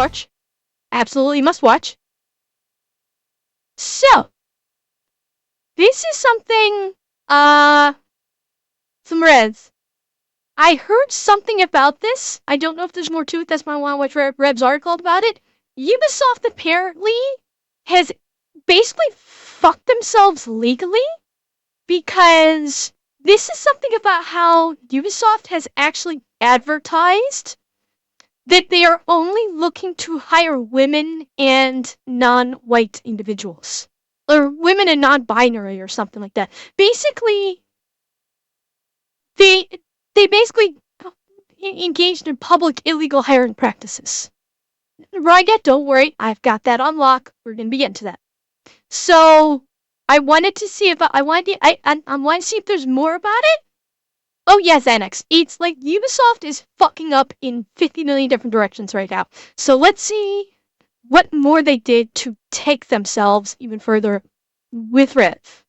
watch. Absolutely must watch. So, this is something, some reds. I heard something about this. I don't know if there's more to it. That's why I want to watch Reb's article about it. Ubisoft apparently has basically fucked themselves legally because this is something about how Ubisoft has actually advertised that they are only looking to hire women and non-white individuals. Or women and non-binary or something like that. Basically, they basically engaged in public illegal hiring practices. Ryget, don't worry, I've got that on lock. We're gonna be getting to that. So I wanted to see if I wanted to see if there's more about it. Oh yeah, Xanax. It's like Ubisoft is fucking up in 50 million different directions right now. So let's see what more they did to take themselves even further with Rev.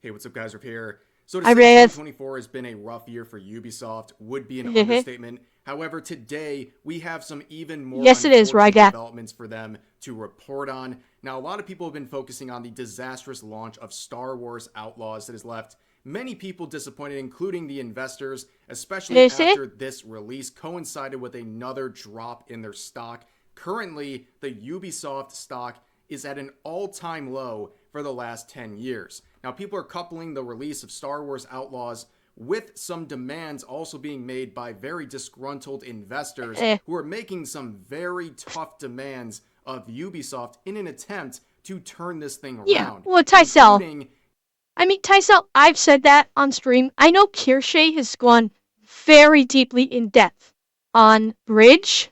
Hey, what's up, guys? Riff here. So to say 2024 has been a rough year for Ubisoft would be an understatement. However, today we have some even more developments for them to report on. Now, a lot of people have been focusing on the disastrous launch of Star Wars Outlaws that has left many people disappointed, including the investors, especially after this release coincided with another drop in their stock. Currently, the Ubisoft stock is at an all-time low for the last 10 years. Now, people are coupling the release of Star Wars Outlaws with some demands also being made by very disgruntled investors who are making some very tough demands of Ubisoft in an attempt to turn this thing around. Yeah, well, Tycel, I've said that on stream. I know Kirsche has gone very deeply in depth on Bridge,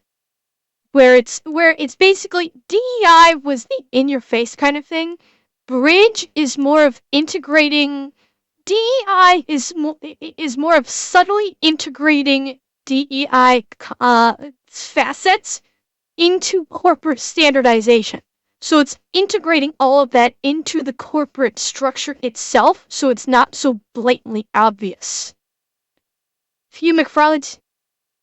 where it's basically DEI was the in-your-face kind of thing. Bridge is more of integrating. DEI is more of subtly integrating DEI facets into corporate standardization. So it's integrating all of that into the corporate structure itself, so it's not so blatantly obvious. Hugh McFarland,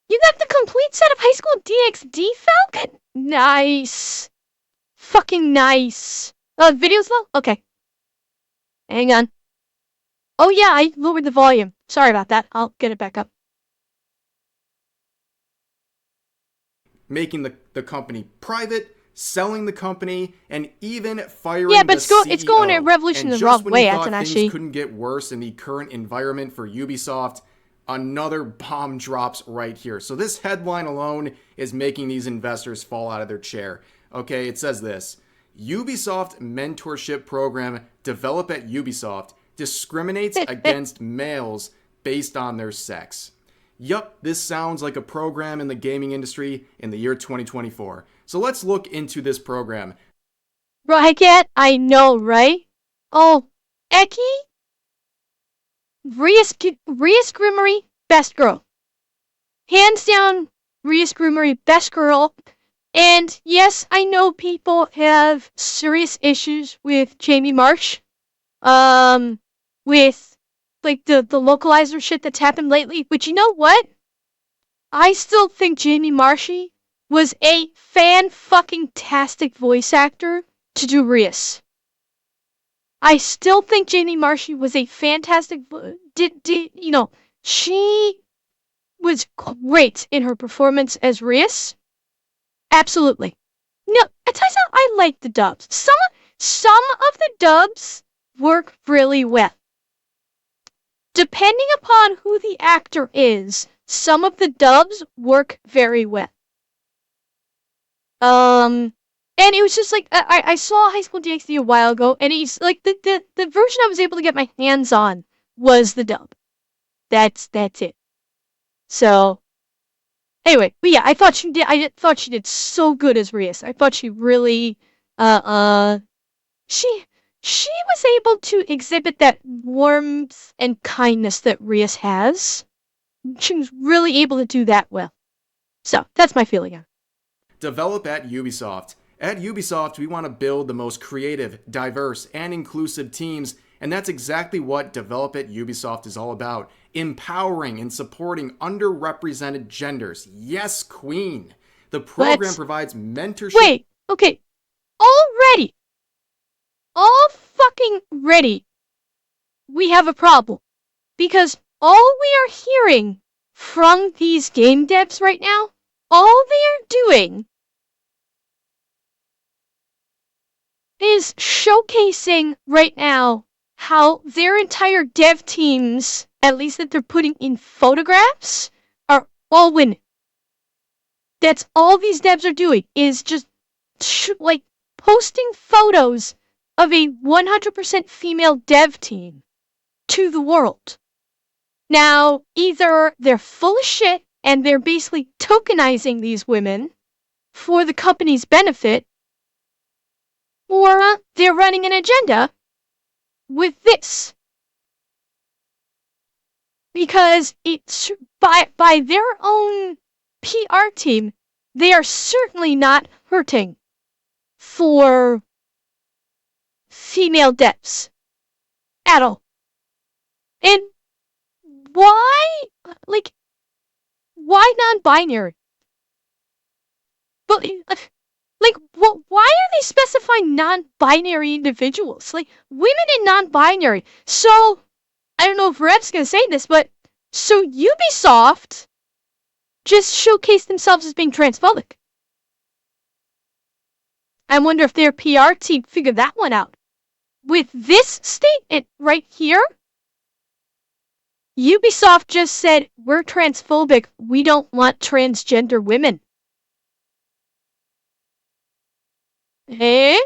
you got the complete set of High School DxD, Falcon? Nice. Fucking nice. Video's low? Okay. Hang on. Oh yeah, I lowered the volume. Sorry about that. I'll get it back up. Making the company private, selling the company, and even firing the CEO. It's going a revolution the wrong way, Atanashi. Things couldn't get worse in the current environment for Ubisoft. Another bomb drops right here. So this headline alone is making these investors fall out of their chair. Okay, it says this. Ubisoft mentorship program developed at Ubisoft discriminates against males based on their sex. Yup, this sounds like a program in the gaming industry in the year 2024. So let's look into this program. I know, right? Oh, Eki? Rias Grimory, best girl. Hands down, Rias Grimory, best girl. And yes, I know people have serious issues with Jamie Marsh. With like the localizer shit that's happened lately. But you know what? I still think Jamie Marshy was a fan-fucking-tastic voice actor to do Rias. I still think Jamie Marshy was a fantastic. She was great in her performance as Rias. Absolutely. No, I like the dubs. Some of the dubs work really well. Depending upon who the actor is, some of the dubs work very well. And it was just like I saw High School DxD a while ago, and he's like the version I was able to get my hands on was the dub. That's it. So anyway, but yeah, I thought she did so good as Rias. I thought she really she was able to exhibit that warmth and kindness that Rias has. She was really able to do that well. So that's my feeling on it. Develop at Ubisoft. At Ubisoft, we want to build the most creative, diverse, and inclusive teams, and that's exactly what Develop at Ubisoft is all about. Empowering and supporting underrepresented genders. Yes, queen. The program provides mentorship. Wait, okay. Already. All fucking ready. We have a problem. Because all we are hearing from these game devs right now, all they are doing is showcasing right now how their entire dev teams, at least that they're putting in photographs, are all winning. That's all these devs are doing, is just like posting photos of a 100% female dev team to the world. Now, either they're full of shit and they're basically tokenizing these women for the company's benefit, or they're running an agenda with this. Because it's by their own PR team, they are certainly not hurting for female devs at all. And why, why non-binary? But, why are they specifying non-binary individuals? Like, women and non-binary. So, I don't know if Rev's gonna say this, but, so Ubisoft just showcased themselves as being transphobic. I wonder if their PR team figured that one out. With this statement right here, Ubisoft just said, we're transphobic, we don't want transgender women. Eh?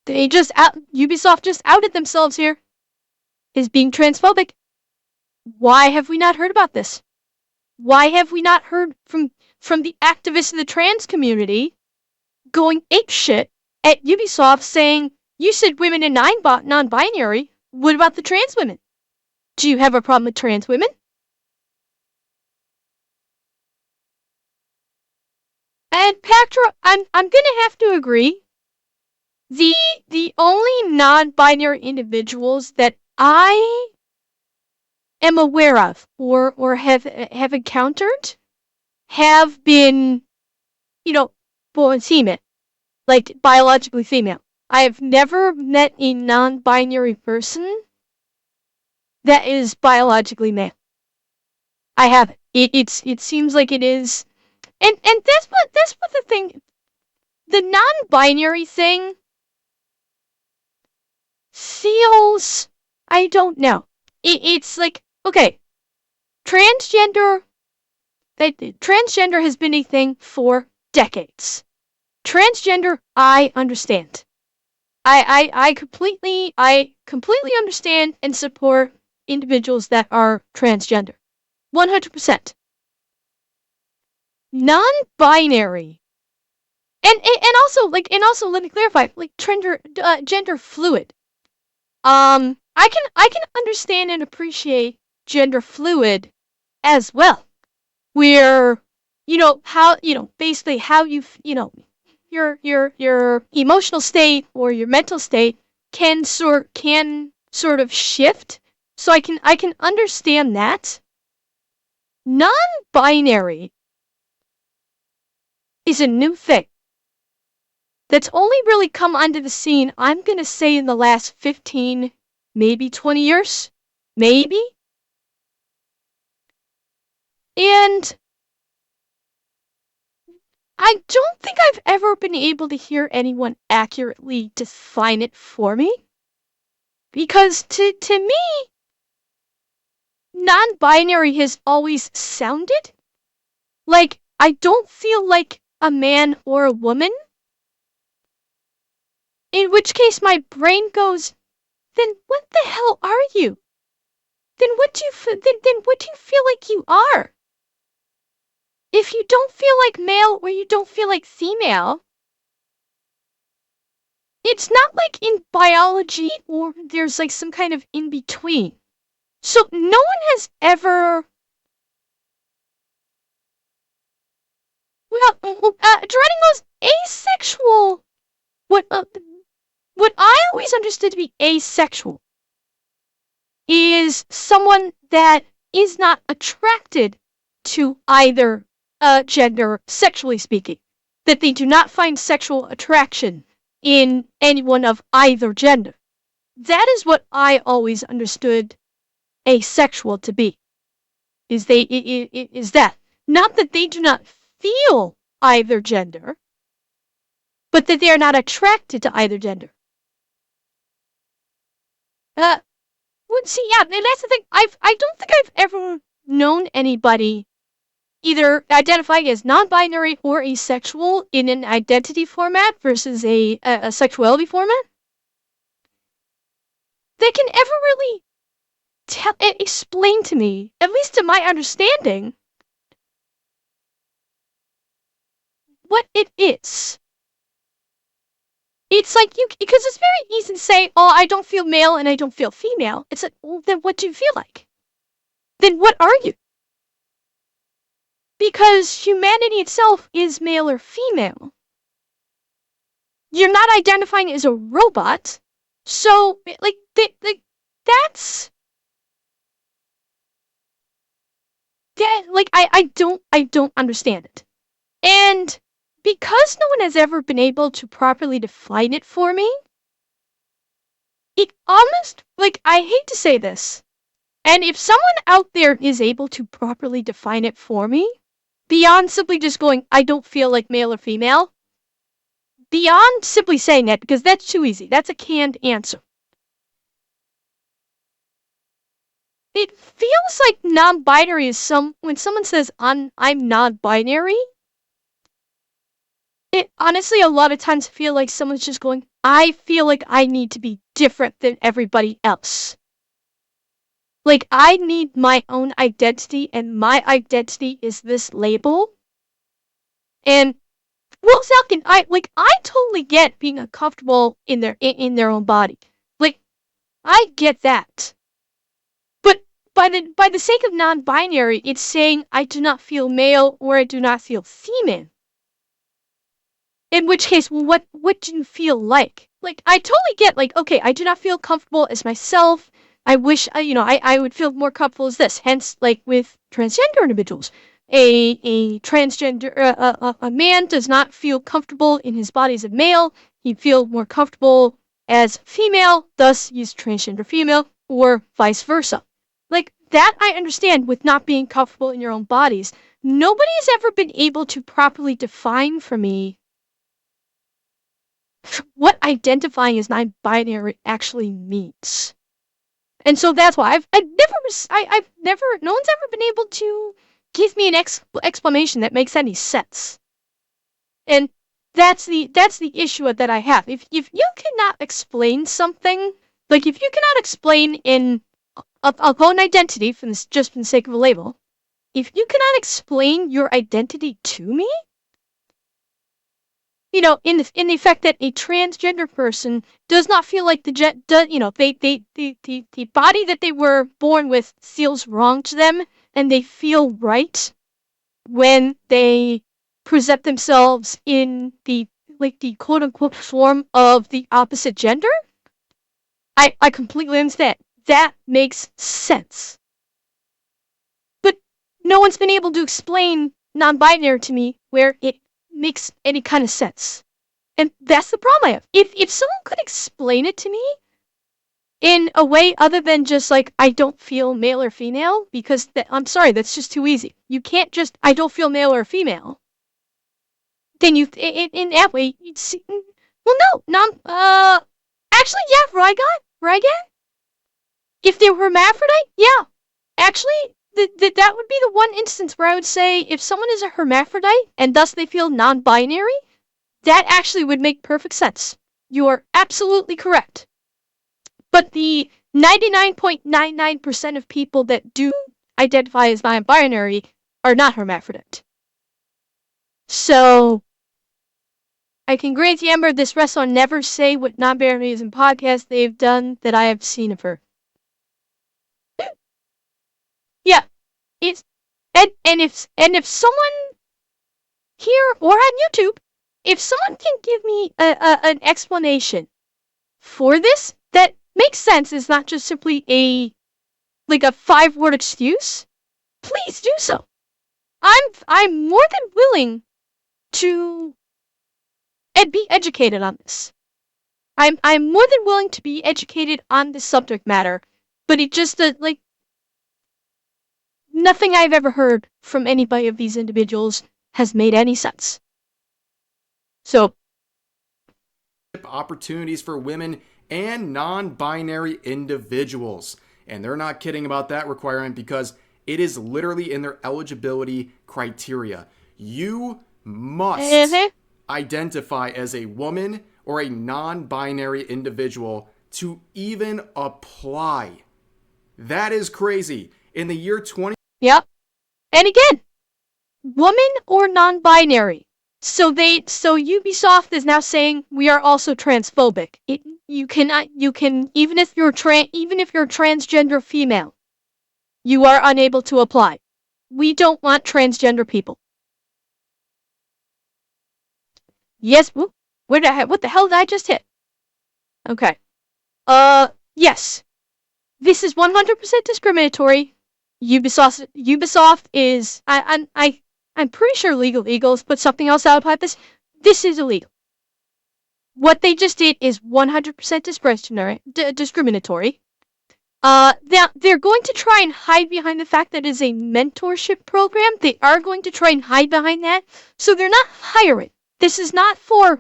Ubisoft just outed themselves here as being transphobic. Why have we not heard about this? Why have we not heard from the activists in the trans community going apeshit at Ubisoft saying, you said women and non-binary, what about the trans women? Do you have a problem with trans women? And Pactra, I'm gonna have to agree. The only non-binary individuals that I am aware of or have encountered have been, born female, like biologically female. I have never met a non-binary person that is biologically male. I haven't. It seems like it is, and that's what the thing. The non-binary thing feels, I don't know. It's like, okay, transgender has been a thing for decades. Transgender, I understand. I completely understand and support individuals that are transgender. 100%. Non-binary. And also let me clarify, like gender fluid. I can understand and appreciate gender fluid as well. Where, basically how your emotional state or your mental state can sort of shift. So I can understand that. Non-binary is a new thing that's only really come onto the scene, I'm gonna say, in the last 15, maybe 20 years. Maybe. And I don't think I've ever been able to hear anyone accurately define it for me. Because to me, non-binary has always sounded like I don't feel like a man or a woman. In which case my brain goes, then what the hell are you? Then what do you feel like you are? If you don't feel like male or you don't feel like female, it's not like in biology or there's like some kind of in between. So no one has ever. Well, Geronimo's asexual. What I always understood to be asexual is someone that is not attracted to either gender, sexually speaking. That they do not find sexual attraction in anyone of either gender. That is what I always understood asexual to be. Is that. Not that they do not feel either gender, but that they are not attracted to either gender. See, yeah, and that's the thing. I don't think I've ever known anybody either identifying as non-binary or asexual in an identity format versus a sexuality format that can ever really explain to me, at least to my understanding, what it is. It's like because it's very easy to say, oh, I don't feel male and I don't feel female. It's like, well, then what do you feel like? Then what are you? Because humanity itself is male or female. You're not identifying as a robot, so that's I don't understand it. And because no one has ever been able to properly define it for me, it almost, I hate to say this, and if someone out there is able to properly define it for me, beyond simply just going, I don't feel like male or female, beyond simply saying that, because that's too easy, that's a canned answer. It feels like non-binary is when someone says I'm non-binary, it honestly a lot of times feel like someone's just going, I feel like I need to be different than everybody else. Like, I need my own identity, and my identity is this label. And, well, second, I totally get being uncomfortable in their own body. Like, I get that. But by the sake of non-binary, it's saying I do not feel male or I do not feel female. In which case, well, what do you feel like? Like, I totally get, okay, I do not feel comfortable as myself. I wish, I would feel more comfortable as this. Hence, with transgender individuals, a transgender, a man does not feel comfortable in his body as a male. He'd feel more comfortable as female, thus he's transgender female, or vice versa. Like, that I understand with not being comfortable in your own bodies. Nobody has ever been able to properly define for me what identifying as non-binary actually means. And so that's why I've never, no one's ever been able to give me an explanation that makes any sense. And that's the issue that I have. If you cannot explain something, if you cannot explain in, I'll call an identity just for the sake of a label, if you cannot explain your identity to me, in the effect that a transgender person does not feel like the body that they were born with feels wrong to them, and they feel right when they present themselves in the quote unquote form of the opposite gender. I completely understand. That makes sense. But no one's been able to explain non-binary to me where it makes any kind of sense. And that's the problem I have. If someone could explain it to me in a way other than just I don't feel male or female, because I'm sorry, that's just too easy. You can't just I don't feel male or female. Then in that way you'd see. Well, no, actually, yeah, Rygan. If they were hermaphrodite, yeah, actually, that would be the one instance where I would say if someone is a hermaphrodite and thus they feel non-binary, that actually would make perfect sense. You are absolutely correct. But the 99.99% of people that do identify as non-binary are not hermaphrodite. So, I can grant you, Amber, this rests on never say what non-binaries in podcasts they've done that I have seen of her. Yeah, it's and if someone here or on YouTube, if someone can give me an explanation for this that makes sense, is not just simply a 5-word excuse, please do so. I'm more than willing to be educated on this. I'm more than willing to be educated on this subject matter, but it just like nothing I've ever heard from anybody of these individuals has made any sense. So opportunities for women and non-binary individuals. And they're not kidding about that requirement because it is literally in their eligibility criteria. You must identify as a woman or a non-binary individual to even apply. That is crazy. In the year 20... Yep. And again, woman or non-binary. So Ubisoft is now saying we are also transphobic. You can even if you're transgender female, you are unable to apply. We don't want transgender people. Yes, what the hell did I just hit? Okay. Yes. This is 100% discriminatory. Ubisoft is I'm pretty sure Legal Eagles put something else out about this. This is illegal. What they just did is 100% discriminatory. They're going to try and hide behind the fact that it is a mentorship program. They are going to try and hide behind that. So they're not hiring. This is not for,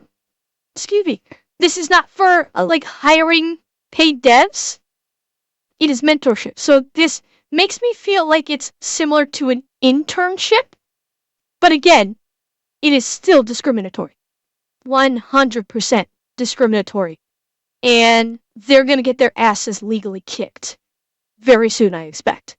this is not for like hiring paid devs. It is mentorship. So this makes me feel like it's similar to an internship. But again, it is still discriminatory. 100% discriminatory. And they're going to get their asses legally kicked very soon, I expect.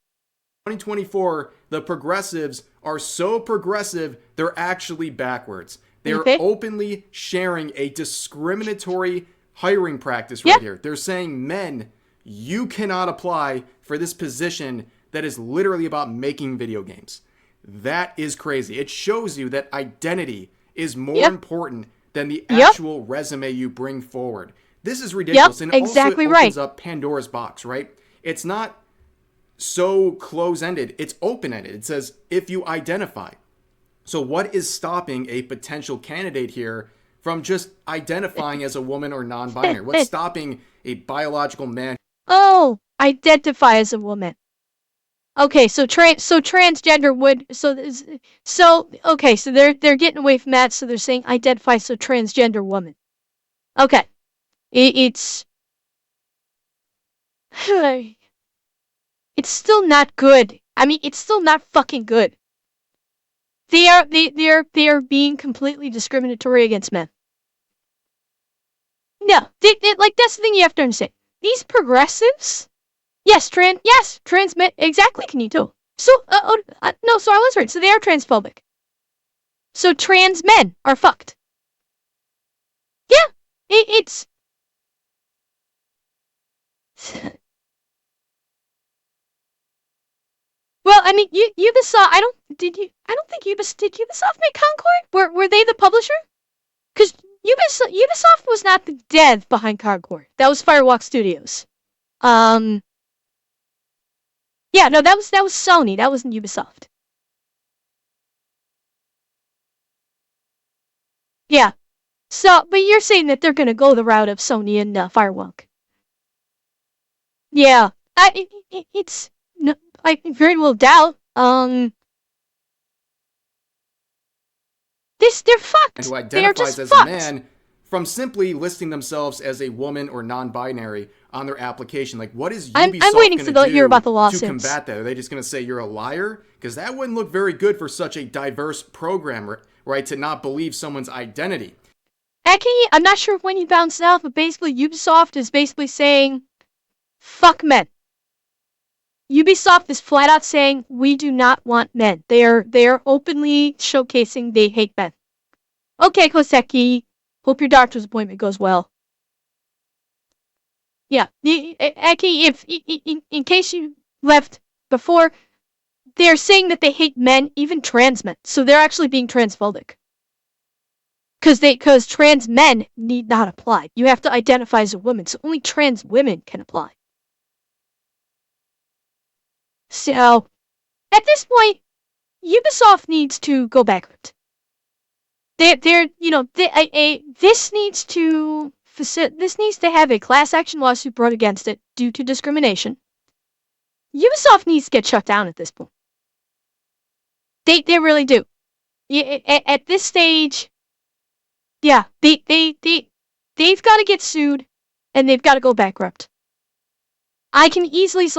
2024, the progressives are so progressive, they're actually backwards. They're openly sharing a discriminatory hiring practice right here. They're saying, men, you cannot apply for this position that is literally about making video games. That is crazy. It shows you that identity is more important than the actual resume you bring forward. This is ridiculous. And exactly also it opens up Pandora's box, right? It's not so close-ended. It's open-ended. It says, if you identify. So what is stopping a potential candidate here from just identifying as a woman or non-binary? What's stopping a biological man? Oh, identify as a woman. Okay, so transgender would okay, so they're getting away from that, so they're saying identify so transgender woman. Okay. It's still not good. I mean, it's still not fucking good. They are being completely discriminatory against men. No, like that's the thing you have to understand. These progressives, yes, trans men, exactly, can you too? So, no, so I was right. So they are transphobic. So trans men are fucked. Yeah, it's. Well, I mean, Ubisoft. I don't think Ubisoft make Concord? Were they the publisher? Because Ubisoft was not the dev behind Concord. That was Firewalk Studios. Yeah, no, that was Sony. That wasn't Ubisoft. Yeah. So, but you're saying that they're gonna go the route of Sony and Firewalk. Yeah. It's no, I very well doubt. They're fucked. Who They're just identifies as fucked. a man from simply listing themselves as a woman or non-binary on their application. Like, what is Ubisoft I'm waiting to hear about the lawsuits. To combat that? Are they just going to say you're a liar? Because that wouldn't look very good for such a diverse program, right? To not believe someone's identity. Actually, I'm not sure when you bounced out, but basically Ubisoft is basically saying, fuck men. Ubisoft is flat out saying, we do not want men. They are openly showcasing they hate men. Okay, Koseki, hope your doctor's appointment goes well. Yeah, Aki, if in case you left before, they're saying that they hate men, even trans men. So they're actually being transphobic. Because trans men need not apply. You have to identify as a woman, so only trans women can apply. So, at this point, Ubisoft needs to go bankrupt. This needs to have a class action lawsuit brought against it due to discrimination. Ubisoft needs to get shut down at this point. They really do. At this stage, yeah, they've got to get sued, and they've got to go bankrupt. I can easily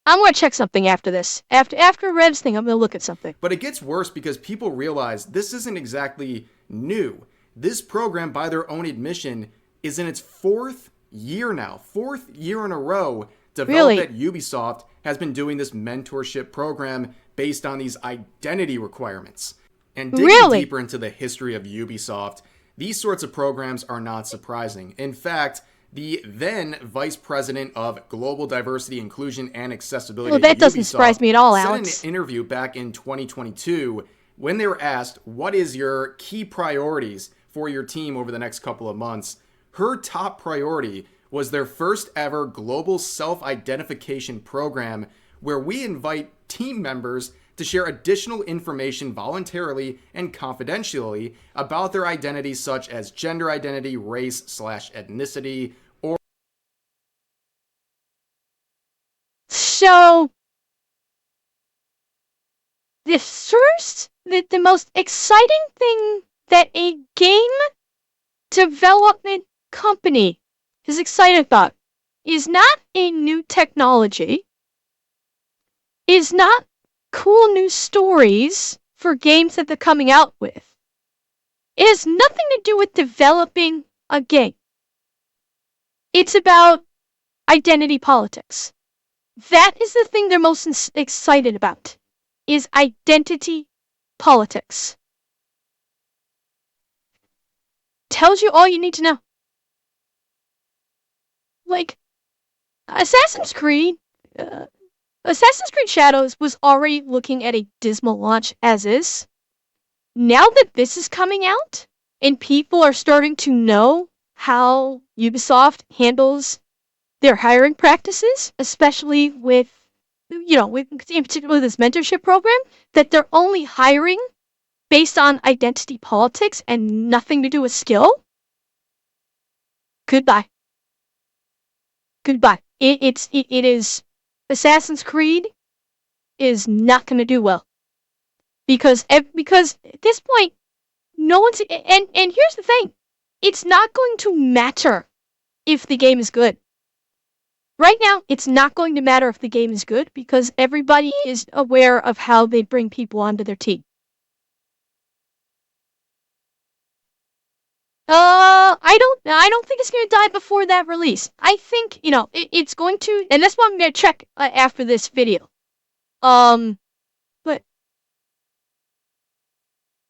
I'm gonna check something after this. After Rev's thing, I'm gonna look at something. But it gets worse because people realize this isn't exactly new. This program, by their own admission, is in its 4th year now. 4th year in a row developed at Ubisoft has been doing this mentorship program based on these identity requirements. And digging deeper into the history of Ubisoft, these sorts of programs are not surprising. In fact, the then Vice President of Global Diversity, Inclusion, and Accessibility at that doesn't surprise me at all, Alex. Said in an interview back in 2022 when they were asked, what is your key priorities for your team over the next couple of months? Her top priority was their first ever global self-identification program where we invite team members to share additional information voluntarily and confidentially about their identities such as gender identity, race/ethnicity, or... So, the most exciting thing that a game development company is excited about is not a new technology, is not cool new stories for games that they're coming out with. It has nothing to do with developing a game. It's about identity politics. That is the thing they're most excited about, is identity politics. Tells you all you need to know. Like, Assassin's Creed Shadows was already looking at a dismal launch as is. Now that this is coming out, and people are starting to know how Ubisoft handles their hiring practices, especially with in particular this mentorship program, that they're only hiring based on identity politics and nothing to do with skill. Goodbye. It is Assassin's Creed is not going to do well because at this point, no one's and here's the thing, it's not going to matter if the game is good. Right now, it's not going to matter if the game is good because everybody is aware of how they bring people onto their team. I don't think it's going to die before that release. I think, it's going to, and that's what I'm going to check after this video. But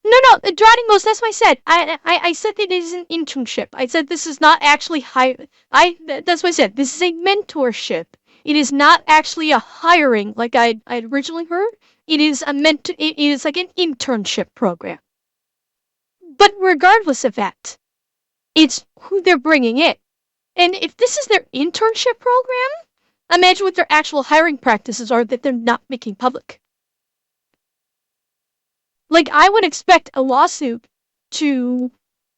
no, Drowning Most, that's what I said. I said that it is an internship. I said this is not actually that's what I said. This is a mentorship. It is not actually a hiring like I'd originally heard. It is it is like an internship program. But regardless of that, it's who they're bringing in. And if this is their internship program, imagine what their actual hiring practices are that they're not making public. Like, I would expect a lawsuit to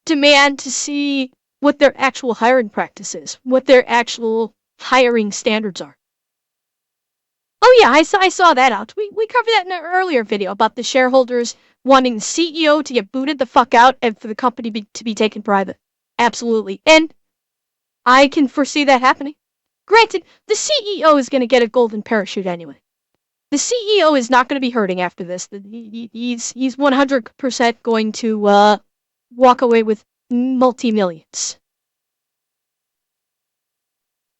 demand to see what their actual hiring practice is, what their actual hiring standards are. Oh yeah, I saw that out. We covered that in an earlier video about the shareholders wanting the CEO to get booted the fuck out and for the company to be taken private. Absolutely. And I can foresee that happening. Granted, the CEO is going to get a golden parachute anyway. The CEO is not going to be hurting after this. He's 100% going to walk away with multi-millions.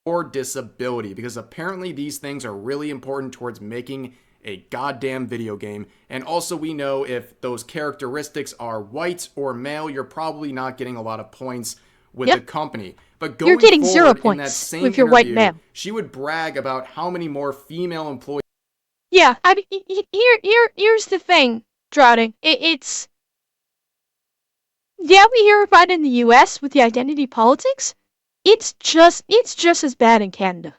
Or disability, because apparently these things are really important towards making a goddamn video game. And also we know if those characteristics are white or male, you're probably not getting a lot of points with the company. But going you're getting forward, 0 points in that same with your interview, white male. She would brag about how many more female employees. Yeah, I mean, here's the thing, Drowning. It's we hear about it in the U.S. with the identity politics. It's just as bad in Canada.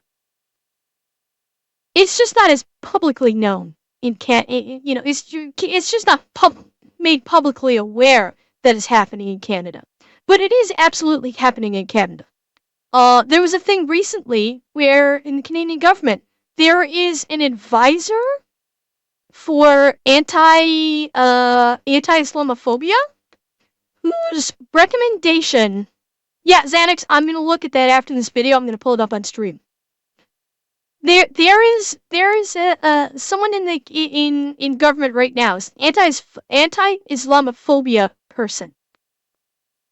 It's just not as publicly known in it's just not made publicly aware that it's happening in Canada. But it is absolutely happening in Canada. There was a thing recently where in the Canadian government, there is an advisor for anti-Islamophobia whose recommendation, yeah, Xanax, I'm going to look at that after this video. I'm going to pull it up on stream. There is someone in government right now, anti-Islamophobia person.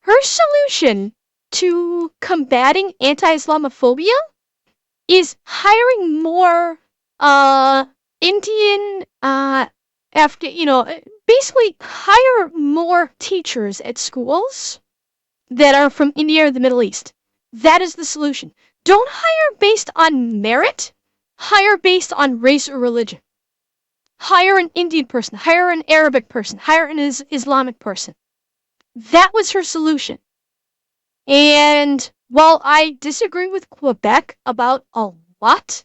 Her solution to combating anti-Islamophobia is hiring more Indian basically hire more teachers at schools that are from India or the Middle East. That is the solution. Don't hire based on merit. Hire based on race or religion. Hire an Indian person. Hire an Arabic person. Hire an Islamic person. That was her solution. And while I disagree with Quebec about a lot,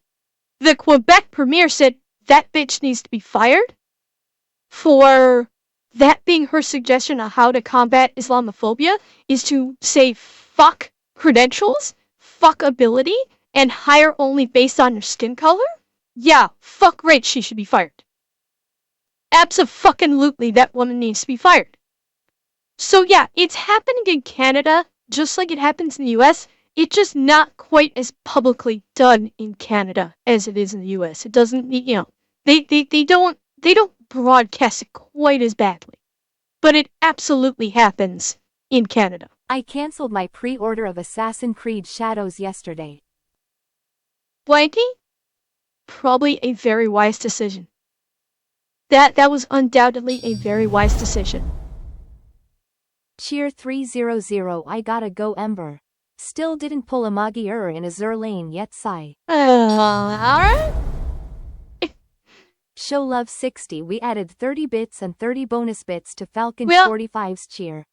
the Quebec premier said that bitch needs to be fired for that being her suggestion on how to combat Islamophobia is to say fuck credentials, fuck ability, and hire only based on your skin color? Yeah, fuck right, she should be fired. Abso-fucking-lutely, that woman needs to be fired. So yeah, it's happening in Canada just like it happens in the US. It's just not quite as publicly done in Canada as it is in the US. It doesn't, they don't broadcast it quite as badly. But it absolutely happens in Canada. I canceled my pre-order of Assassin's Creed Shadows yesterday. Blanky? Probably a very wise decision. That was undoubtedly a very wise decision. Cheer 300, I gotta go Ember. Still didn't pull a Magi in Azur Lane yet, sigh. Alright? Show love 60, we added 30 bits and 30 bonus bits to Falcon 45's cheer.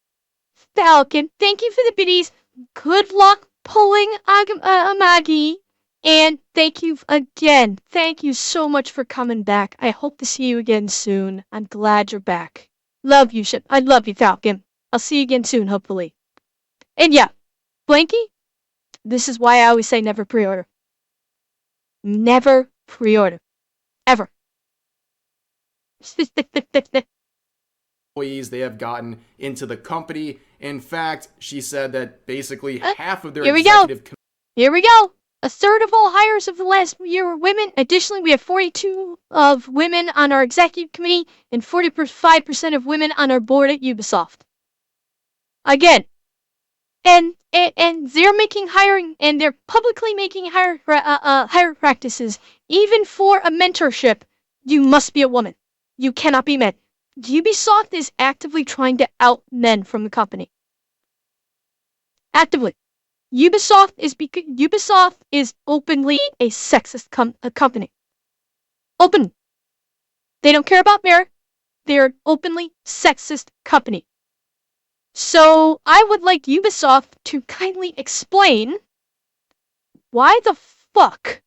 Falcon, thank you for the biddies. Good luck pulling a Magi. And thank you again. Thank you so much for coming back. I hope to see you again soon. I'm glad you're back. Love you, I love you, Falcon. I'll see you again soon, hopefully. And yeah, Blanky, this is why I always say never pre-order. Never pre-order. Ever. Employees they have gotten into the company. In fact, she said that basically half of their executive... Here we go. A third of all hires of the last year were women. Additionally, we have 42 of women on our executive committee and 45% of women on our board at Ubisoft. Again, and they're making hiring, and they're publicly making hire practices. Even for a mentorship, you must be a woman. You cannot be men. Ubisoft is actively trying to out men from the company. Actively. Ubisoft is openly a sexist company. Open. They don't care about merit. They're an openly sexist company. So I would like Ubisoft to kindly explain why the fuck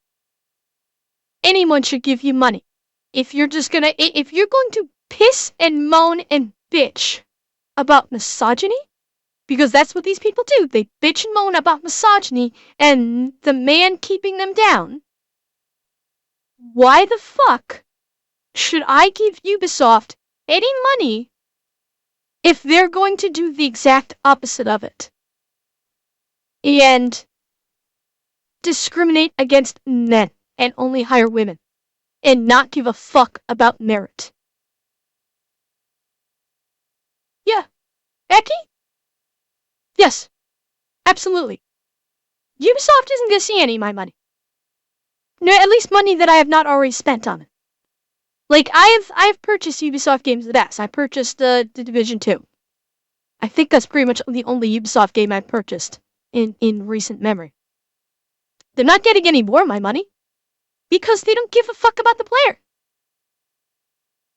anyone should give you money. If you're going to piss and moan and bitch about misogyny, because that's what these people do. They bitch and moan about misogyny and the man keeping them down. Why the fuck should I give Ubisoft any money if they're going to do the exact opposite of it? And discriminate against men and only hire women. And not give a fuck about merit. Yeah. Eki? Yes, absolutely. Ubisoft isn't going to see any of my money. No, at least money that I have not already spent on it. Like, I've purchased Ubisoft games in the past. I purchased the Division 2. I think that's pretty much the only Ubisoft game I've purchased in recent memory. They're not getting any more of my money because they don't give a fuck about the player.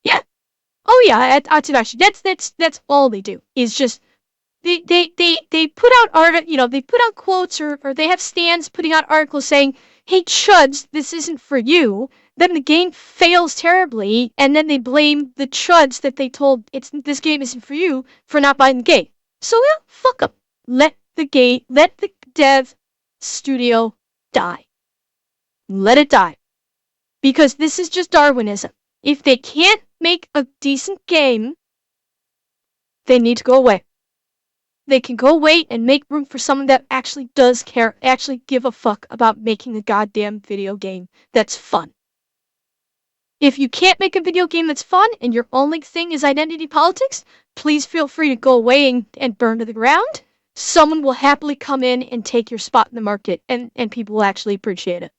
Yeah. Oh yeah, Atsudashi. That's all they do. Is just they put out they put out quotes or they have stands putting out articles saying, "Hey chuds, this isn't for you." then the game fails terribly, and then they blame the chuds that they told this game isn't for you for not buying the game. So yeah, fuck them. Let the dev studio die. Let it die. Because this is just Darwinism. If they can't make a decent game, they need to go away. They can go away and make room for someone that actually does care, actually give a fuck about making a goddamn video game that's fun. If you can't make a video game that's fun and your only thing is identity politics, please feel free to go away and burn to the ground. Someone will happily come in and take your spot in the market, and people will actually appreciate it.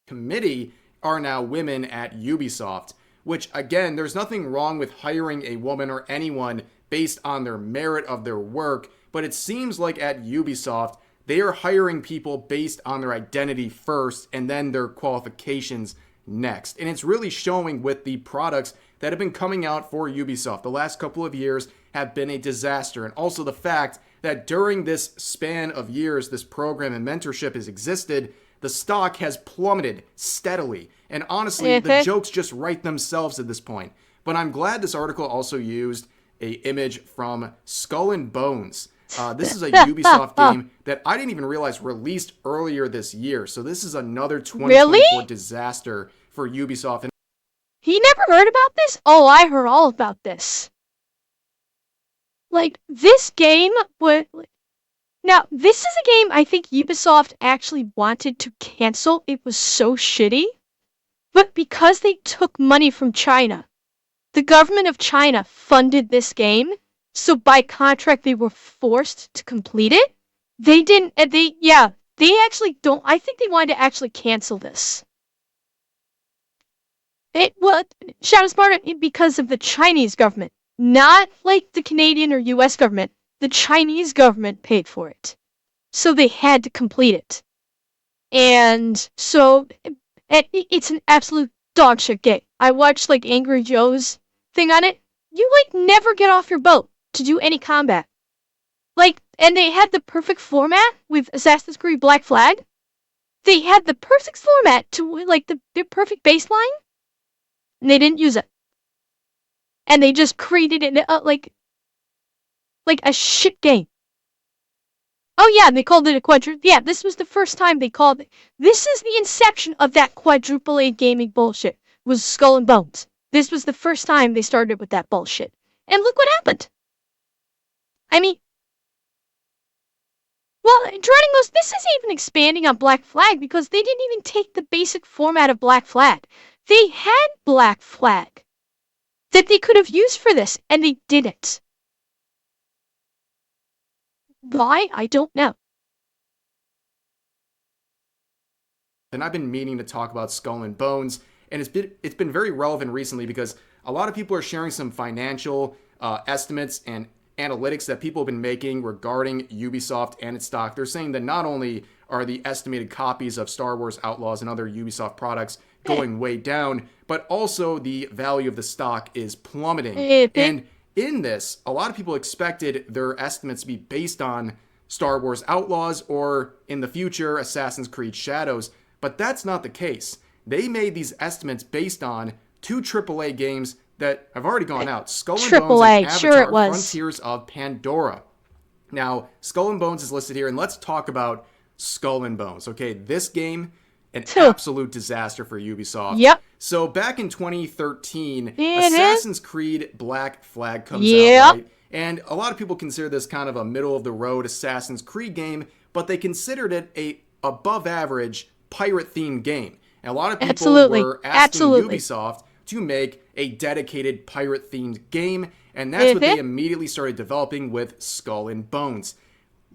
Committee are now women at Ubisoft, which, again, there's nothing wrong with hiring a woman or anyone based on their merit of their work, but it seems like at Ubisoft, they are hiring people based on their identity first and then their qualifications next. And it's really showing with the products that have been coming out for Ubisoft. The last couple of years have been a disaster. And also the fact that during this span of years, this program and mentorship has existed, the stock has plummeted steadily. And honestly, the jokes just write themselves at this point. But I'm glad this article also used an image from Skull and Bones. This is a Ubisoft game that I didn't even realize released earlier this year. So this is another 2024 disaster for Ubisoft. And he never heard about this? Oh, I heard all about this. Like, this game would... Now, this is a game I think Ubisoft actually wanted to cancel. It was so shitty. But because they took money from China, the government of China funded this game, so by contract they were forced to complete it. They didn't, they actually don't, I think they wanted to actually cancel this. Shadow Sparta, because of the Chinese government, not like the Canadian or US government. The Chinese government paid for it. So they had to complete it. And so, it's an absolute dog shit game. I watched like Angry Joe's thing on it. You like never get off your boat to do any combat. Like, and they had the perfect format with Assassin's Creed Black Flag. They had the perfect format to like the perfect baseline, and they didn't use it. And they just created it like a shit game. Oh yeah, and they called it a quadruple. Yeah, this was the first time they called it. This is the inception of that quadruple A gaming bullshit. Was Skull and Bones. This was the first time they started with that bullshit. And look what happened. I mean, well, Dreading this is even expanding on Black Flag because they didn't even take the basic format of Black Flag. They had Black Flag that they could have used for this, and they didn't. Why? I don't know. And I've been meaning to talk about Skull and Bones, and it's been very relevant recently because a lot of people are sharing some financial estimates and analytics that people have been making regarding Ubisoft and its stock. They're saying that not only are the estimated copies of Star Wars Outlaws and other Ubisoft products going way down, but also the value of the stock is plummeting. And in this, a lot of people expected their estimates to be based on Star Wars Outlaws or, in the future, Assassin's Creed Shadows, but that's not the case. They made these estimates based on two AAA games that have already gone out, Skull and Bones and Avatar: Frontiers of Pandora. Now, Skull and Bones is listed here, and let's talk about Skull and Bones. Okay, this game, an absolute disaster for Ubisoft. Yep. So back in 2013, Assassin's Creed Black Flag comes out, right? And a lot of people consider this kind of a middle-of-the-road Assassin's Creed game, but they considered it a above-average pirate-themed game. And a lot of people were asking Ubisoft to make a dedicated pirate-themed game, and that's what they immediately started developing with Skull and Bones.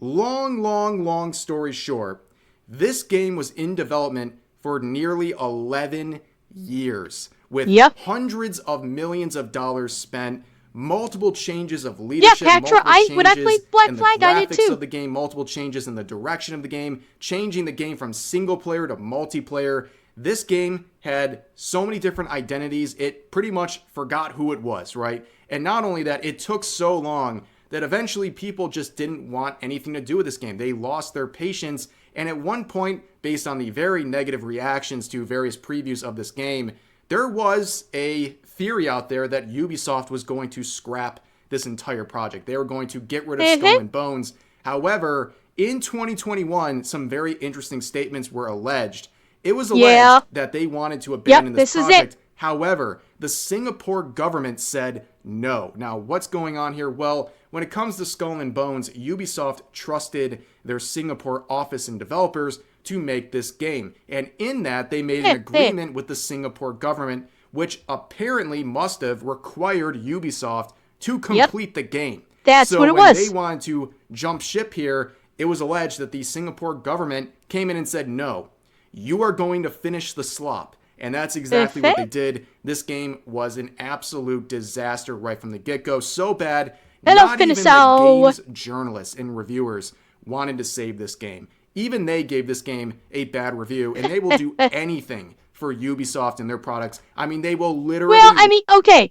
Long story short, this game was in development for nearly 11 years, with hundreds of millions of dollars spent, multiple changes of leadership, multiple changes when I played Black Flag, I did too. Of the game, multiple changes in the direction of the game, changing the game from single player to multiplayer. This game had so many different identities, it pretty much forgot who it was, right? And not only that, it took so long that eventually people just didn't want anything to do with this game. They lost their patience, And at one point, based on the very negative reactions to various previews of this game, there was a theory out there that Ubisoft was going to scrap this entire project. They were going to get rid of Skull and Bones. However, in 2021, some very interesting statements were alleged. It was alleged that they wanted to abandon this project. However, the Singapore government said no. Now, what's going on here? Well, when it comes to Skull and Bones, Ubisoft trusted their Singapore office and developers to make this game. And in that, they made an agreement with the Singapore government, which apparently must have required Ubisoft to complete the game. That's what it was. So when they wanted to jump ship here, it was alleged that the Singapore government came in and said, no, you are going to finish the slop. And that's exactly what they did. This game was an absolute disaster right from the get-go. So bad, not even the game's journalists and reviewers wanted to save this game. Even they gave this game a bad review, and they will do anything for Ubisoft and their products. I mean, they will literally... Well, I mean, okay.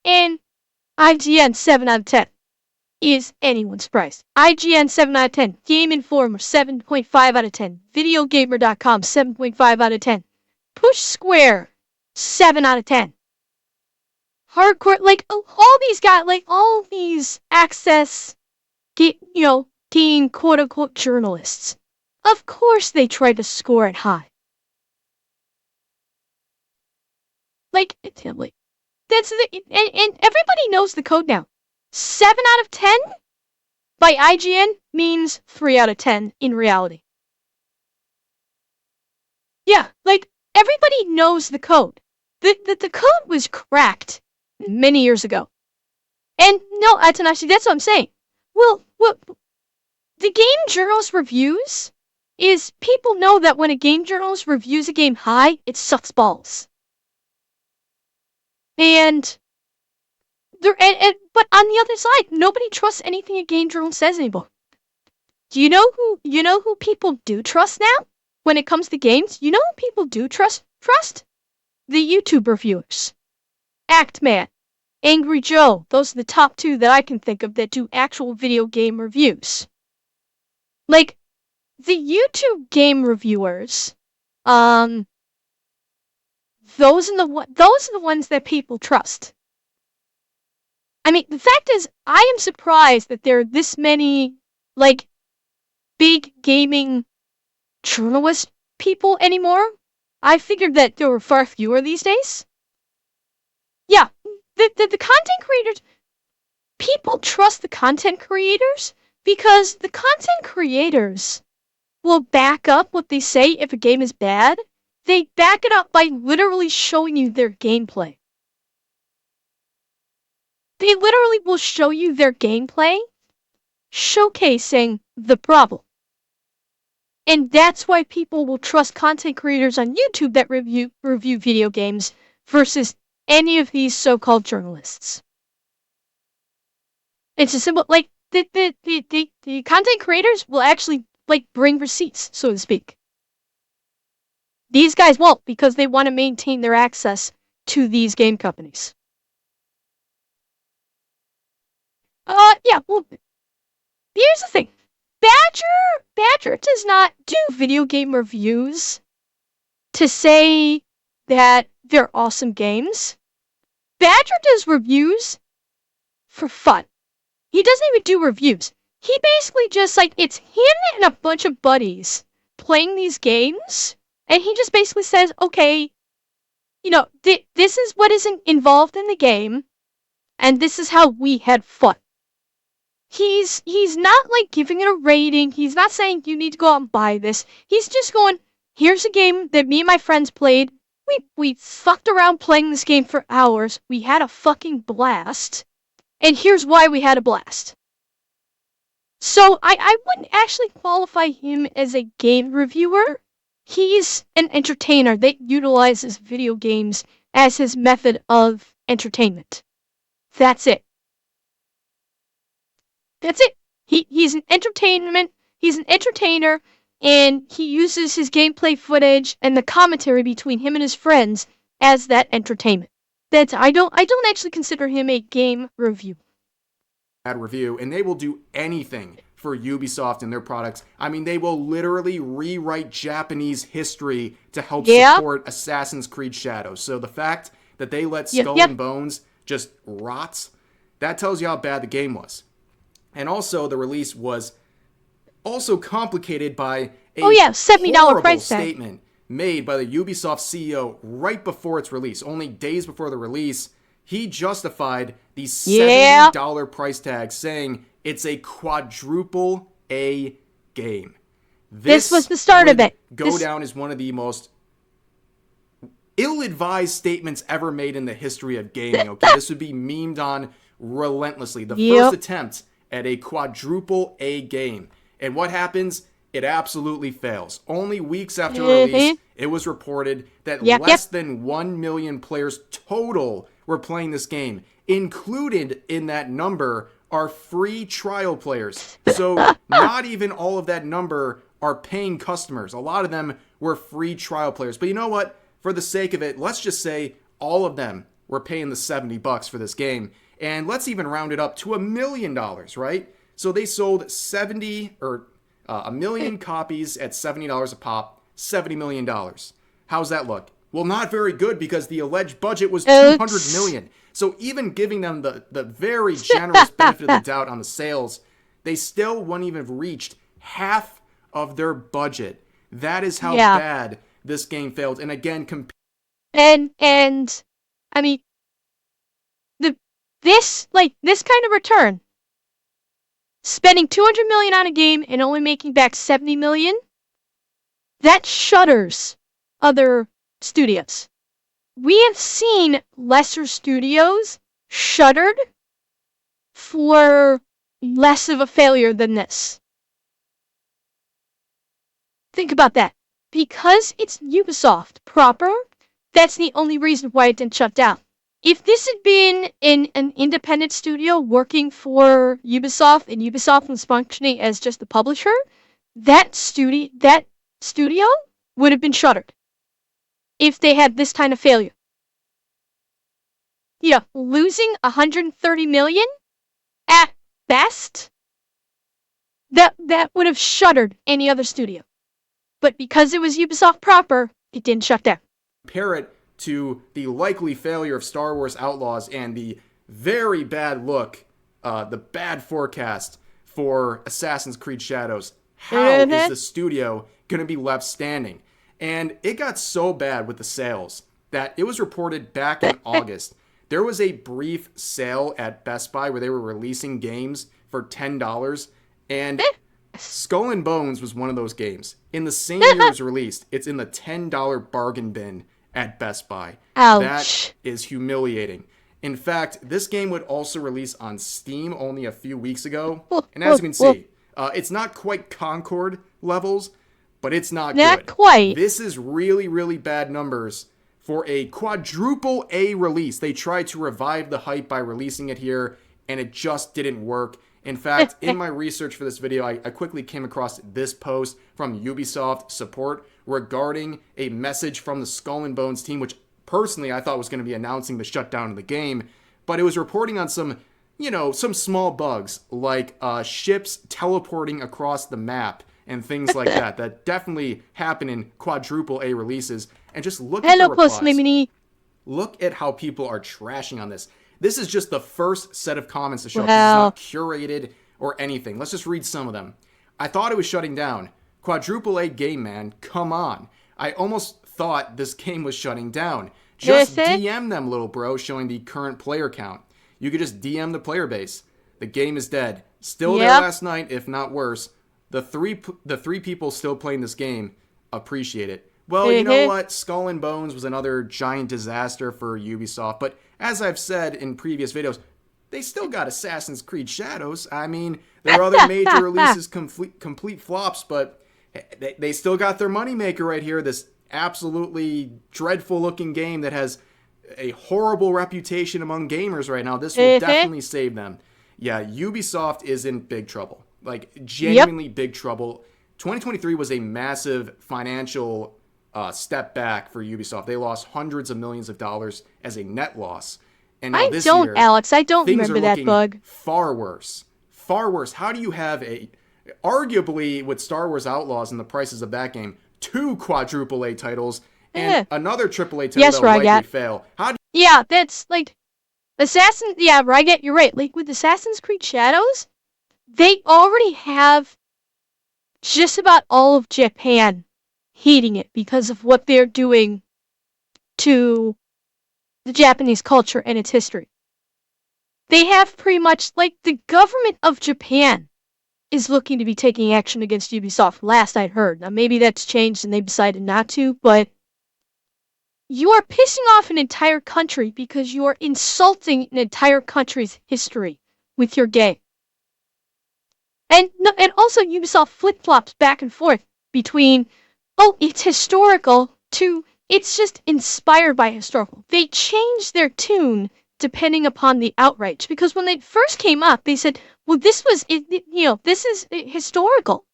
And IGN 7 out of 10 is anyone's price. IGN 7 out of 10. Game Informer 7.5 out of 10. Videogamer.com 7.5 out of 10. Push Square 7 out of 10. Hardcore, like, all these guys, like, all these access, teen quote-unquote journalists. Of course they try to score it high. Like, that's and everybody knows the code now. 7 out of 10 by IGN means 3 out of 10 in reality. Yeah, like, everybody knows the code. The code was cracked many years ago. And no, Atanashi, that's what I'm saying. Well, the game journalist reviews is people know that when a game journalist reviews a game high, it sucks balls. And but on the other side, nobody trusts anything a game journalist says anymore. Do you know who people do trust now? When it comes to games, you know who people do trust? The YouTube reviewers. Actman, Angry Joe, those are the top 2 that I can think of that do actual video game reviews. Like, the YouTube game reviewers, those are the ones that people trust. I mean, the fact is, I am surprised that there are this many, like, big gaming journalist people anymore. I figured that there were far fewer these days. Yeah, the content creators, people trust the content creators because the content creators will back up what they say if a game is bad. They back it up by literally showing you their gameplay. They literally will show you their gameplay, showcasing the problem. And that's why people will trust content creators on YouTube that review video games versus any of these so-called journalists. It's a simple, like, the content creators will actually, like, bring receipts, so to speak. These guys won't because they want to maintain their access to these game companies. Yeah, well, here's the thing. Badger does not do video game reviews to say that they're awesome games. Badger does reviews for fun. He doesn't even do reviews. He basically just, like, it's him and a bunch of buddies playing these games, and he just basically says, okay, this is what isn't involved in the game, and this is how we had fun. He's not, like, giving it a rating. He's not saying you need to go out and buy this. He's just going, here's a game that me and my friends played. We fucked around playing this game for hours. We had a fucking blast. And here's why we had a blast. So I wouldn't actually qualify him as a game reviewer. He's an entertainer that utilizes video games as his method of entertainment. That's it. That's it. He's an entertainer, and he uses his gameplay footage and the commentary between him and his friends as that entertainment. I don't actually consider him a game review. Bad review, and they will do anything for Ubisoft and their products. I mean, they will literally rewrite Japanese history to help support Assassin's Creed Shadows. So the fact that they let Skull and Bones just rot, that tells you how bad the game was. And also, the release was also complicated by a $70 price tag statement made by the Ubisoft CEO right before its release. Only days before the release, he justified the $70 price tag, saying it's a quadruple A game. This was the start of it. Go down as one of the most ill-advised statements ever made in the history of gaming. Okay, this would be memed on relentlessly. The first attempt at a quadruple A game. And what happens? It absolutely fails. Only weeks after release, it was reported that less than 1 million players total were playing this game. Included in that number are free trial players. So not even all of that number are paying customers. A lot of them were free trial players. But you know what? For the sake of it, let's just say all of them were paying the $70 for this game. And let's even round it up to $1 million, right? So they sold 1 million copies at $70 a pop, $70 million. How's that look? Well, not very good, because the alleged budget was $200 million. So even giving them the very generous benefit of the doubt on the sales, they still wouldn't even have reached half of their budget. That is how bad this game failed. And again, and I mean, this kind of return, spending $200 million on a game and only making back $70 million, that shudders other studios. We have seen lesser studios shuttered for less of a failure than this. Think about that. Because it's Ubisoft proper, that's the only reason why it didn't shut down. If this had been in an independent studio working for Ubisoft, and Ubisoft was functioning as just the publisher, that studio would have been shuttered if they had this kind of failure. Losing $130 million at best, that would have shuttered any other studio. But because it was Ubisoft proper, it didn't shut down. Compare it to the likely failure of Star Wars Outlaws and the very bad look, the bad forecast for Assassin's Creed Shadows. How is the studio going to be left standing? And it got so bad with the sales that it was reported back in August. There was a brief sale at Best Buy where they were releasing games for $10, and Skull and Bones was one of those games. In the same year it was released, it's in the $10 bargain bin at Best Buy. Ouch. That is humiliating. In fact, this game would also release on Steam only a few weeks ago. And as you can see, it's not quite Concord levels, but it's not good. Not quite. This is really, really bad numbers for a quadruple A release. They tried to revive the hype by releasing it here, and it just didn't work. In fact, in my research for this video, I quickly came across this post from Ubisoft support regarding a message from the Skull and Bones team, which personally I thought was going to be announcing the shutdown of the game, but it was reporting on some small bugs, like ships teleporting across the map and things like that definitely happen in quadruple A releases. And just look at the replies. Look at how people are trashing on this. This is just the first set of comments to show up. This is not curated or anything. Let's just read some of them. I thought it was shutting down. Quadruple A game, man. Come on. I almost thought this game was shutting down. Just DM them, little bro, showing the current player count. You could just DM the player base. The game is dead. Still there last night, if not worse. The three people still playing this game appreciate it. Well, you know what? Skull and Bones was another giant disaster for Ubisoft, but as I've said in previous videos, they still got Assassin's Creed Shadows. I mean, there are other major releases, complete flops, but they still got their moneymaker right here, this absolutely dreadful-looking game that has a horrible reputation among gamers right now. This will definitely save them. Yeah, Ubisoft is in big trouble. Like, genuinely big trouble. 2023 was a massive financial step back for Ubisoft. They lost hundreds of millions of dollars as a net loss. And now Alex, I don't remember that bug. Far worse. Far worse. How do you have a Arguably, with Star Wars Outlaws and the prices of that game, 2 quadruple A titles and another triple A title that will likely fail. Yeah, that's like Assassin. Yeah, Rygat, you're right. Like with Assassin's Creed Shadows, they already have just about all of Japan hating it because of what they're doing to the Japanese culture and its history. They have pretty much, like, the government of Japan is looking to be taking action against Ubisoft, last I'd heard. Now, maybe that's changed and they decided not to, but you are pissing off an entire country because you are insulting an entire country's history with your game. And also Ubisoft flip-flops back and forth between, oh, it's historical, to it's just inspired by historical. They change their tune depending upon the outrage. Because when they first came up, they said, well, this is historical.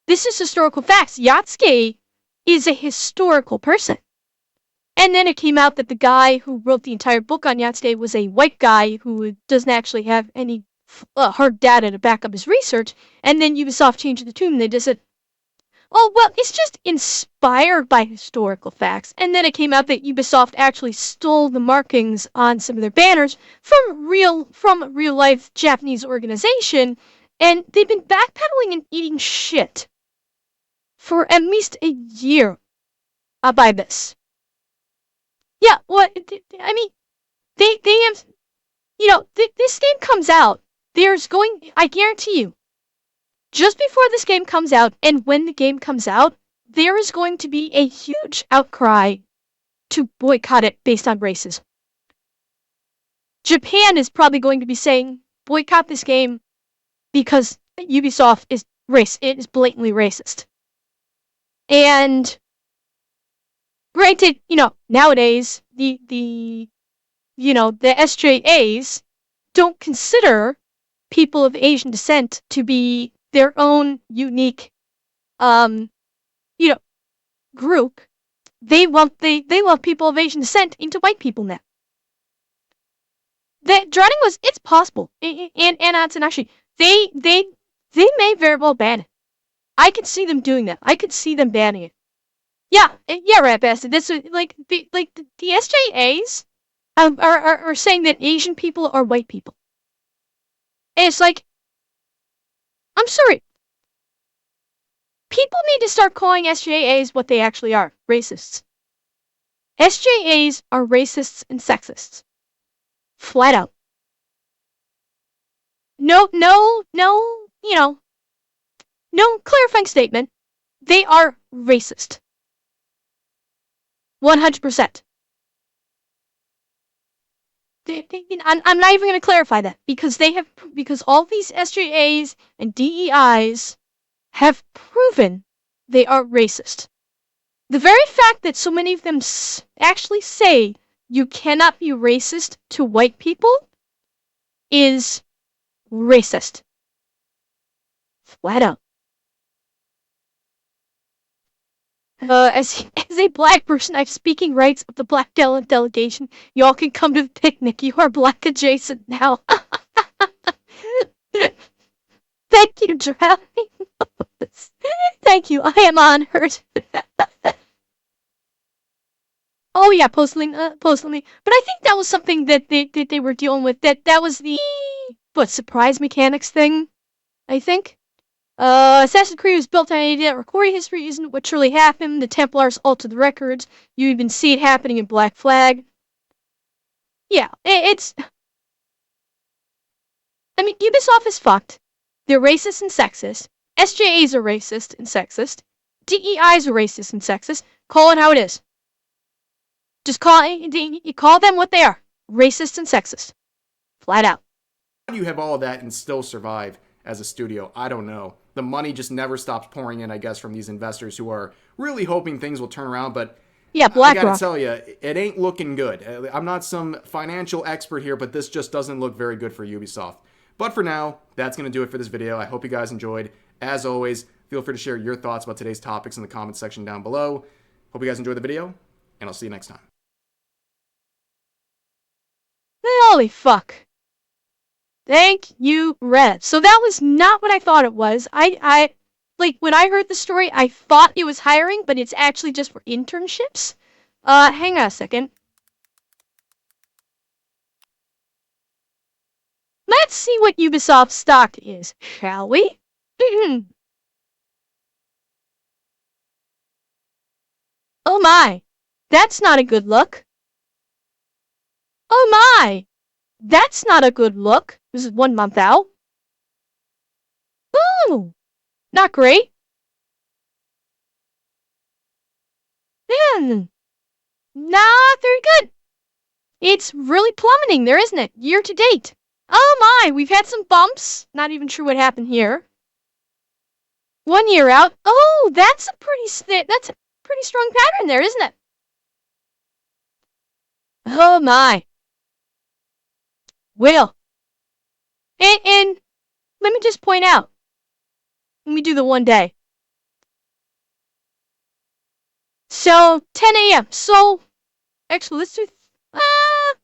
This is historical facts. Yatsuke is a historical person. And then it came out that the guy who wrote the entire book on Yatsuke was a white guy who doesn't actually have any hard data to back up his research. And then Ubisoft changed the tune and they just said, oh, well, it's just inspired by historical facts. And then it came out that Ubisoft actually stole the markings on some of their banners from real life Japanese organization. And they've been backpedaling and eating shit for at least a year by this. Yeah, what, I mean, they have, this game comes out, I guarantee you, just before this game comes out, and when the game comes out, there is going to be a huge outcry to boycott it based on racism. Japan is probably going to be saying, boycott this game because Ubisoft is it is blatantly racist. And granted, nowadays, the SJAs don't consider people of Asian descent to be their own unique, group. They lump people of Asian descent into white people now. That drowning it's possible, and Atsunashi, they may very well ban it. I could see them doing that. I could see them banning it. Yeah, Rat Bastard. This is the SJAs are saying that Asian people are white people. And it's like, I'm sorry. People need to start calling SJAs what they actually are, racists. SJAs are racists and sexists. Flat out. No clarifying statement. They are racist. 100%. I'm not even going to clarify that because all these SJAs and DEIs have proven they are racist. The very fact that so many of them actually say you cannot be racist to white people is racist. Flat out. As a black person, I have speaking rights of the black delegation. Y'all can come to the picnic. You are black adjacent now. Thank you, Drowning. Thank you. I am honored. Oh yeah, postling. But I think that was something that they were dealing with. That was the surprise mechanics thing. I think. Assassin's Creed was built on an idea that recording history isn't what truly happened. The Templars altered the records. You even see it happening in Black Flag. Yeah, it's. I mean, Ubisoft is fucked. They're racist and sexist. SJAs are racist and sexist. DEIs are racist and sexist. Call it how it is. Just call them what they are. Racist and sexist. Flat out. How do you have all of that and still survive as a studio? I don't know. The money just never stops pouring in, I guess, from these investors who are really hoping things will turn around, but yeah, BlackRock. I gotta tell you, it ain't looking good. I'm not some financial expert here, but this just doesn't look very good for Ubisoft. But for now, that's going to do it for this video. I hope you guys enjoyed. As always, feel free to share your thoughts about today's topics in the comments section down below. Hope you guys enjoyed the video, and I'll see you next time. Holy fuck. Thank you, Rev. So that was not what I thought it was. Like, when I heard the story, I thought it was hiring, but it's actually just for internships. Hang on a second. Let's see what Ubisoft stock is, shall we? Oh my, that's not a good look. Oh my, that's not a good look. This is 1 month out. Ooh, not great. Not very good. It's really plummeting there, isn't it? Year to date. Oh my, we've had some bumps. Not even sure what happened here. 1 year out. Oh, that's a pretty strong pattern there, isn't it? Oh my. Well, and let me just point out. Let me do the 1 day. So 10 a.m. So actually, let's do.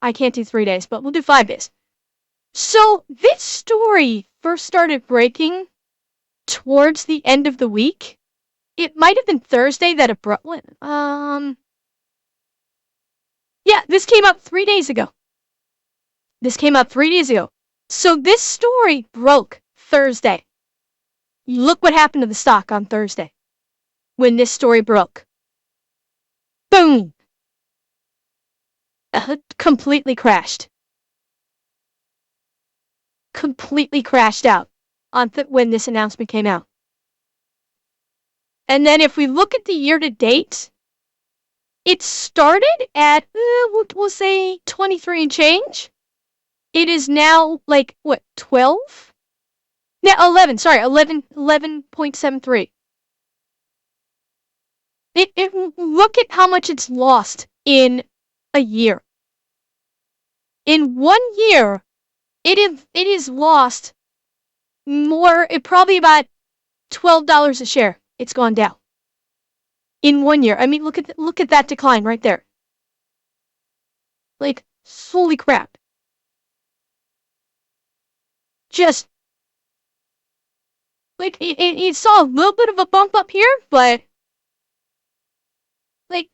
I can't do 3 days, but we'll do 5 days. So this story first started breaking towards the end of the week. It might have been Thursday that it broke. Yeah, this came up 3 days ago. So this story broke Thursday. Look what happened to the stock on Thursday when this story broke. Boom! Completely crashed. Completely crashed out on when this announcement came out. And then if we look at the year to date, it started at, we'll say 23 and change. It is now like, what, 12? No, 11, sorry, 11.73. Look at how much it's lost in a year. In 1 year, it is lost more, probably about $12 a share. It's gone down. In 1 year. I mean, look at that decline right there. Like, holy crap. Just, like, it saw a little bit of a bump up here, but, like,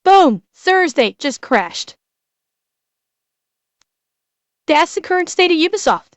boom, Thursday just crashed. That's the current state of Ubisoft.